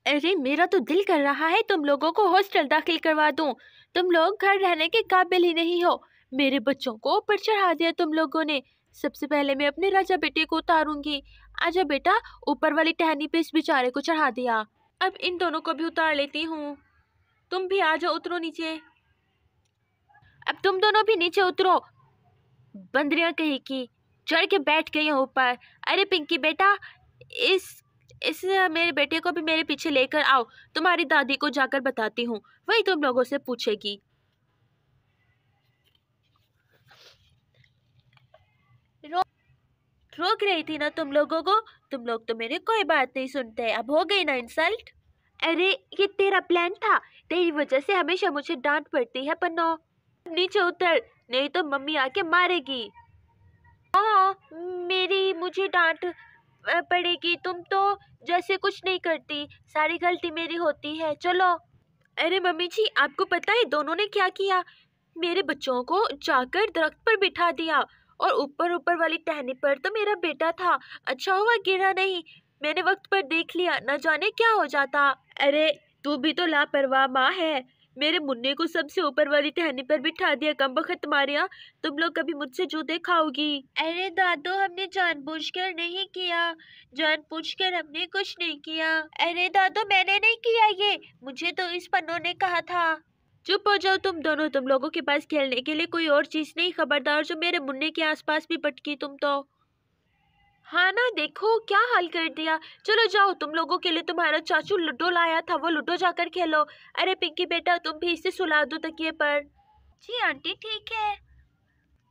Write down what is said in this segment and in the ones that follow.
अरे मेरा तो दिल कर रहा है तुम लोगों को हॉस्टल दाखिल करवा दूं। तुम लोग घर रहने के काबिल ही नहीं हो। मेरे बच्चों को ऊपर चढ़ा दिया तुम लोगों ने। सबसे पहले मैं अपने राजा बेटे को उतारूंगी। आजा बेटा, ऊपर वाली टहनी पे इस बेचारे को चढ़ा दिया। अब इन दोनों को भी उतार लेती हूँ। तुम भी आ जाओ, उतरो नीचे। अब तुम दोनों भी नीचे उतरो। बंदरियां कहीं की, चढ़ के बैठ गई हो ऊपर। अरे पिंकी बेटा, इस मेरे बेटे को भी मेरे पीछे लेकर आओ। तुम्हारी दादी को जाकर बताती हूँ, वही तुम लोगों से पूछेगी। रोक रही थी ना तुम लोगों को। तुम लोग तो मेरी कोई बात नहीं सुनते। अब हो गई ना इंसल्ट। अरे ये तेरा प्लान था। तेरी वजह से हमेशा मुझे डांट पड़ती है पन्नो। नीचे उतर, नहीं तो मम्मी आके मारेगी। हाँ, मुझे डांट पड़ेगी। तुम तो जैसे कुछ नहीं करती, सारी गलती मेरी होती है। चलो। अरे मम्मी जी, आपको पता है दोनों ने क्या किया? मेरे बच्चों को जाकर दरख्त पर बिठा दिया, और ऊपर ऊपर वाली टहनी पर तो मेरा बेटा था। अच्छा हुआ गिरा नहीं। मैंने वक्त पर देख लिया, न जाने क्या हो जाता। अरे तू भी तो लापरवाह माँ है। मेरे मुन्ने को सबसे ऊपर वाली टहनी पर बिठा दिया। कमबख्त मारिया, तुम लोग कभी मुझसे जूते खाओगी। अरे दादू, हमने जानबूझकर नहीं किया। जानबूझकर हमने कुछ नहीं किया। अरे दादू, मैंने नहीं किया ये, मुझे तो इस पन्नों ने कहा था। चुप हो जाओ तुम दोनों। तुम लोगों के पास खेलने के लिए कोई और चीज नहीं। खबरदार जो मेरे मुन्ने के आसपास भी पटकी तुम तो। हाँ ना, देखो क्या हाल कर दिया। चलो जाओ, तुम लोगों के लिए तुम्हारा चाचू लूडो लाया था, वो लूडो जाकर खेलो। अरे पिंकी बेटा, तुम भी इसे सुला दो तकिए पर। जी आंटी, ठीक है।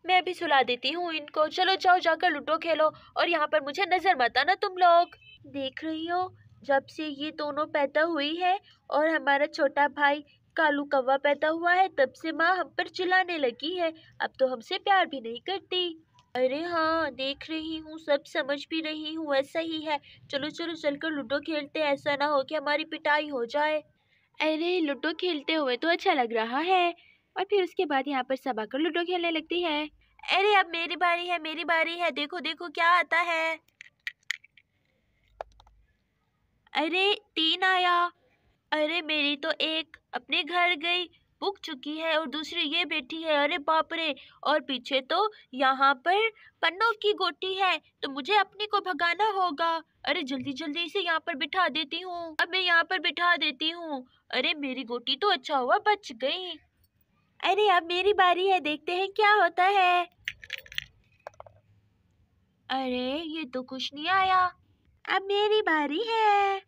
मैं भी सुला देती हूँ इनको। चलो जाओ, जाकर लूडो खेलो, और यहाँ पर मुझे नजर मत आना तुम लोग। देख रही हो, जब से ये दोनों पैदा हुई है और हमारा छोटा भाई कालू कौवा पैदा हुआ है, तब से माँ हम पर चिल्लाने लगी है। अब तो हमसे प्यार भी नहीं करती। अरे हाँ, देख रही हूँ, सब समझ भी रही हूँ, ऐसा ही है। चलो चलो, चलकर लूडो खेलते हैं। ऐसा ना हो कि हमारी पिटाई हो जाए। अरे लूडो खेलते हुए तो अच्छा लग रहा है। और फिर उसके बाद यहाँ पर सब आकर लूडो खेलने लगती है। अरे अब मेरी बारी है, मेरी बारी है। देखो देखो क्या आता है। अरे 3 आया। अरे मेरी तो एक अपने घर गई, बुक चुकी है, और दूसरी ये बैठी है। अरे बाप रे। और पीछे तो यहाँ पर पन्नों की गोटी है, तो मुझे अपनी को भगाना होगा। अरे जल्दी जल्दी इसे यहाँ पर बिठा देती हूँ। अब मैं यहाँ पर बिठा देती हूँ। अरे मेरी गोटी तो अच्छा हुआ बच गई। अरे अब मेरी बारी है, देखते हैं क्या होता है। अरे ये तो कुछ नहीं आया। अब मेरी बारी है।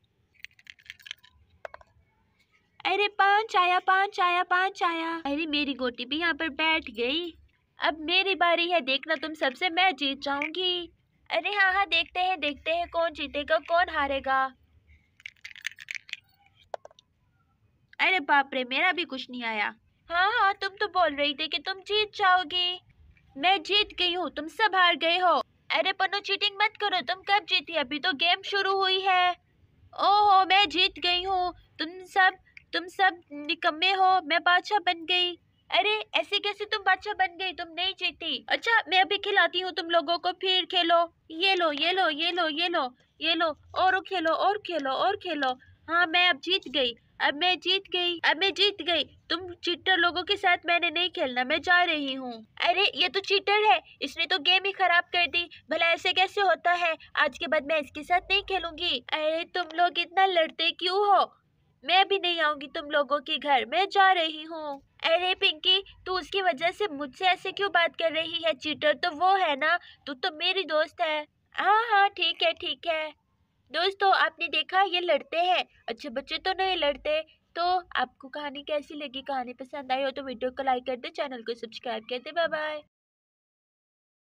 अरे 5 आया, 5 आया, 5 आया। अरे मेरी गोटी भी यहाँ पर बैठ गई। अब मेरी बारी है, देखना तुम सबसे मैं जीत जाऊंगी। अरे हाँ हाँ, देखते हैं कौन जीतेगा कौन हारेगा। अरे बाप रे, मेरा भी कुछ नहीं आया। हाँ हाँ, तुम तो बोल रही थी कि तुम जीत जाओगी। मैं जीत गई हूँ, तुम सब हार गए हो। अरे पन्नू, चीटिंग मत करो। तुम कब जीती? अभी तो गेम शुरू हुई है। ओहो, मैं जीत गई हूँ। तुम सब निकम्मे हो। मैं बादशाह बन गई। अरे ऐसे कैसे तुम बादशाह बन गई? तुम नहीं जीती। अच्छा, मैं अभी खिलाती हूँ तुम लोगों को, फिर खेलो। ये लो ये लो ये लो ये लो ये लो, और खेलो और खेलो और खेलो। हाँ, मैं अब जीत गई। अब मैं जीत गई। तुम चीटर लोगों के साथ मैंने नहीं खेलना, मैं जा रही हूँ। अरे ये तो चीटर है, इसने तो गेम ही खराब कर दी। भला ऐसे कैसे होता है? आज के बाद मैं इसके साथ नहीं खेलूंगी। अरे तुम लोग इतना लड़ते क्यों हो? मैं भी नहीं आऊंगी तुम लोगों के घर, मैं जा रही हूँ। अरे पिंकी, तू उसकी वजह से मुझसे ऐसे क्यों बात कर रही है? चीटर तो वो है ना, तू तो मेरी दोस्त है। हाँ हाँ, ठीक है ठीक है। दोस्तों, आपने देखा ये लड़ते हैं। अच्छे बच्चे तो नहीं लड़ते। तो आपको कहानी कैसी लगी? कहानी पसंद आई हो तो वीडियो को लाइक कर दे, चैनल को सब्सक्राइब कर दे। Bye bye.